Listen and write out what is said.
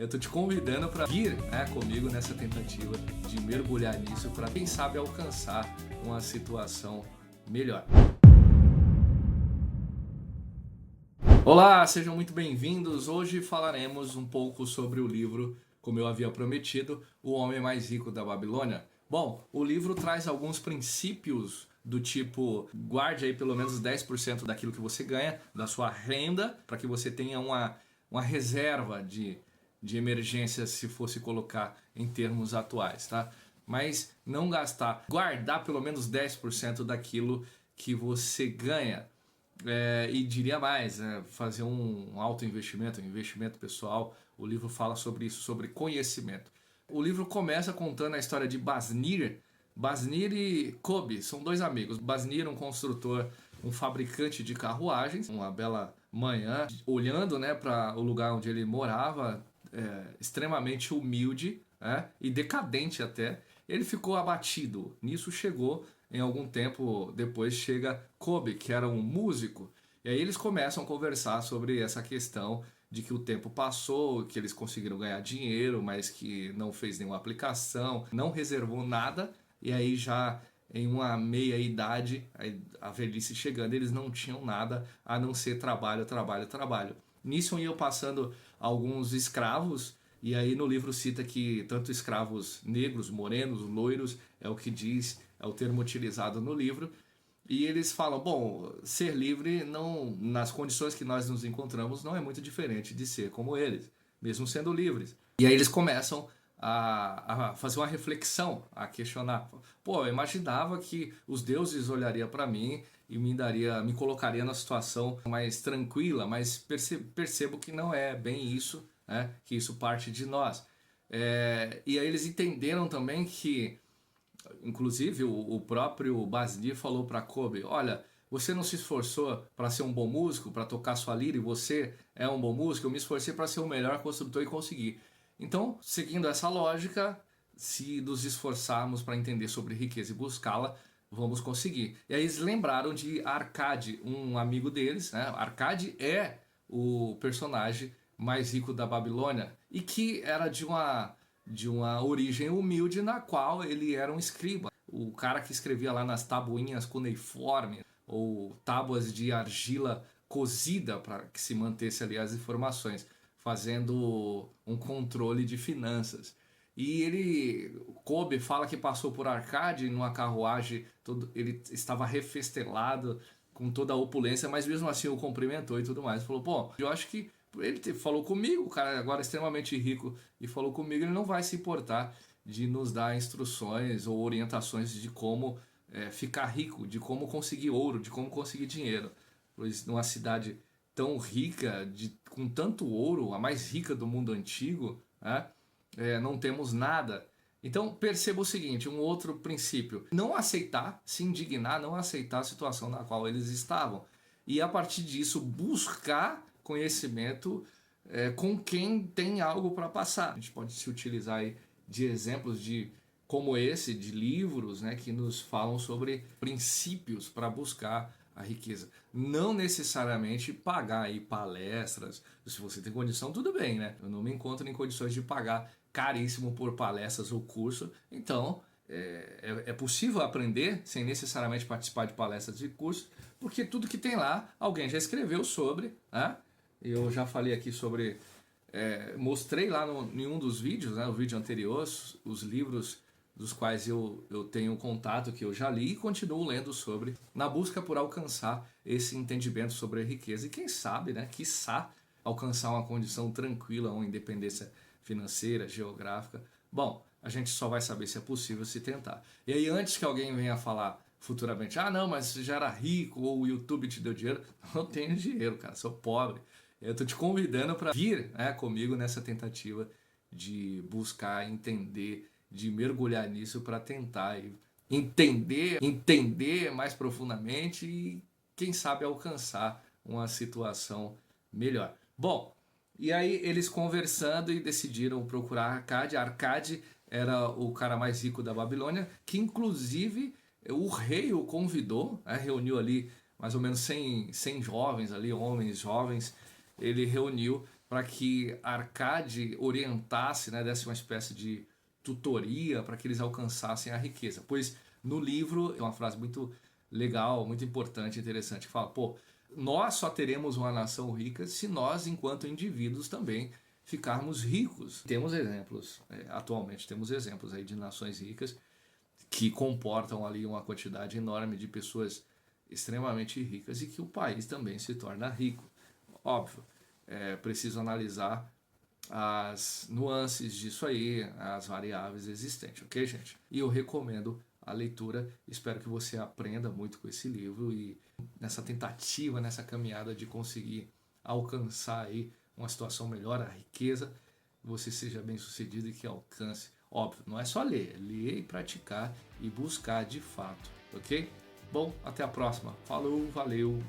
Eu tô te convidando para vir, comigo nessa tentativa de mergulhar nisso para, quem sabe, alcançar uma situação melhor. Olá, sejam muito bem-vindos. Hoje falaremos um pouco sobre o livro, como eu havia prometido, O Homem Mais Rico da Babilônia. Bom, o livro traz alguns princípios do tipo, guarde aí pelo menos 10% daquilo que você ganha, da sua renda, para que você tenha uma reserva de emergência, se fosse colocar em termos atuais, tá? Mas não gastar, guardar pelo menos 10% daquilo que você ganha. E diria mais, fazer um alto investimento, um investimento pessoal. O livro fala sobre isso, sobre conhecimento. O livro começa contando a história de Basnir. Basnir e Kobe são dois amigos. Basnir, um construtor, um fabricante de carruagens. Uma bela manhã, olhando, para o lugar onde ele morava, extremamente humilde, e decadente até, ele ficou abatido. Nisso chegou, em algum tempo depois, chega Kobe, que era um músico, e aí eles começam a conversar sobre essa questão de que o tempo passou, que eles conseguiram ganhar dinheiro, mas que não fez nenhuma aplicação, não reservou nada, e aí já em uma meia idade, a velhice chegando, eles não tinham nada a não ser trabalho, trabalho, trabalho. Nisso iam passando alguns escravos, e aí no livro cita que tanto escravos negros, morenos, loiros, é o que diz, é o termo utilizado no livro, e eles falam, bom, ser livre não, nas condições que nós nos encontramos, não é muito diferente de ser como eles, mesmo sendo livres. E aí eles começam a fazer uma reflexão, a questionar. Pô, eu imaginava que os deuses olhariam para mim e me colocaria na situação mais tranquila, mas percebo que não é bem isso, que isso parte de nós. E aí eles entenderam também que, inclusive, o próprio Basnir falou para Kobe, olha, você não se esforçou para ser um bom músico, para tocar sua lira, e você é um bom músico, eu me esforcei para ser o melhor construtor e consegui. Então, seguindo essa lógica, se nos esforçarmos para entender sobre riqueza e buscá-la, vamos conseguir. E aí eles lembraram de Arcade, um amigo deles, Arcade é o personagem mais rico da Babilônia e que era de uma origem humilde, na qual ele era um escriba. O cara que escrevia lá nas tabuinhas cuneiformes ou tábuas de argila cozida para que se mantesse ali as informações, fazendo um controle de finanças. E Kobe fala que passou por Arcade numa carruagem, ele estava refestelado com toda a opulência, mas mesmo assim o cumprimentou e tudo mais. Falou, pô, eu acho que ele falou comigo, o cara agora é extremamente rico e falou comigo, ele não vai se importar de nos dar instruções ou orientações de como ficar rico, de como conseguir ouro, de como conseguir dinheiro. Pois numa cidade tão rica, com tanto ouro, a mais rica do mundo antigo, não temos nada. Então perceba o seguinte, um outro princípio, não aceitar, se indignar, não aceitar a situação na qual eles estavam. E a partir disso buscar conhecimento com quem tem algo para passar. A gente pode se utilizar aí de exemplos como esse, de livros, que nos falam sobre princípios para buscar a riqueza. Não necessariamente pagar aí palestras. Se você tem condição, tudo bem, Eu não me encontro em condições de pagar caríssimo por palestras ou curso. Então, é possível aprender sem necessariamente participar de palestras e cursos, porque tudo que tem lá, alguém já escreveu sobre, Eu já falei aqui sobre... mostrei lá em um dos vídeos, o vídeo anterior, os livros dos quais eu tenho contato, que eu já li e continuo lendo sobre, na busca por alcançar esse entendimento sobre a riqueza. E quem sabe, quiçá, alcançar uma condição tranquila, uma independência financeira, geográfica. Bom, a gente só vai saber se é possível se tentar. E aí, antes que alguém venha falar futuramente, não, mas você já era rico, ou o YouTube te deu dinheiro. Não tenho dinheiro, cara, sou pobre. Eu tô te convidando para vir comigo nessa tentativa de buscar entender, de mergulhar nisso para tentar entender mais profundamente e, quem sabe, alcançar uma situação melhor. Bom, e aí eles conversando e decidiram procurar Arcade. Arcade era o cara mais rico da Babilônia, que inclusive o rei o convidou, reuniu ali mais ou menos 100 jovens ali, homens jovens, ele reuniu para que a Arcade orientasse, né, desse uma espécie de tutoria para que eles alcançassem a riqueza. Pois no livro tem uma frase muito legal, muito importante, interessante, que fala, pô, nós só teremos uma nação rica se nós, enquanto indivíduos, também ficarmos ricos. Temos exemplos, atualmente temos exemplos aí de nações ricas que comportam ali uma quantidade enorme de pessoas extremamente ricas e que o país também se torna rico. Óbvio, é preciso analisar as nuances disso aí, as variáveis existentes, ok, gente? E eu recomendo a leitura, espero que você aprenda muito com esse livro e nessa tentativa, nessa caminhada de conseguir alcançar aí uma situação melhor, a riqueza, você seja bem sucedido e que alcance. Óbvio, não é só ler, é ler e praticar e buscar de fato, ok? Bom, até a próxima. Falou, valeu!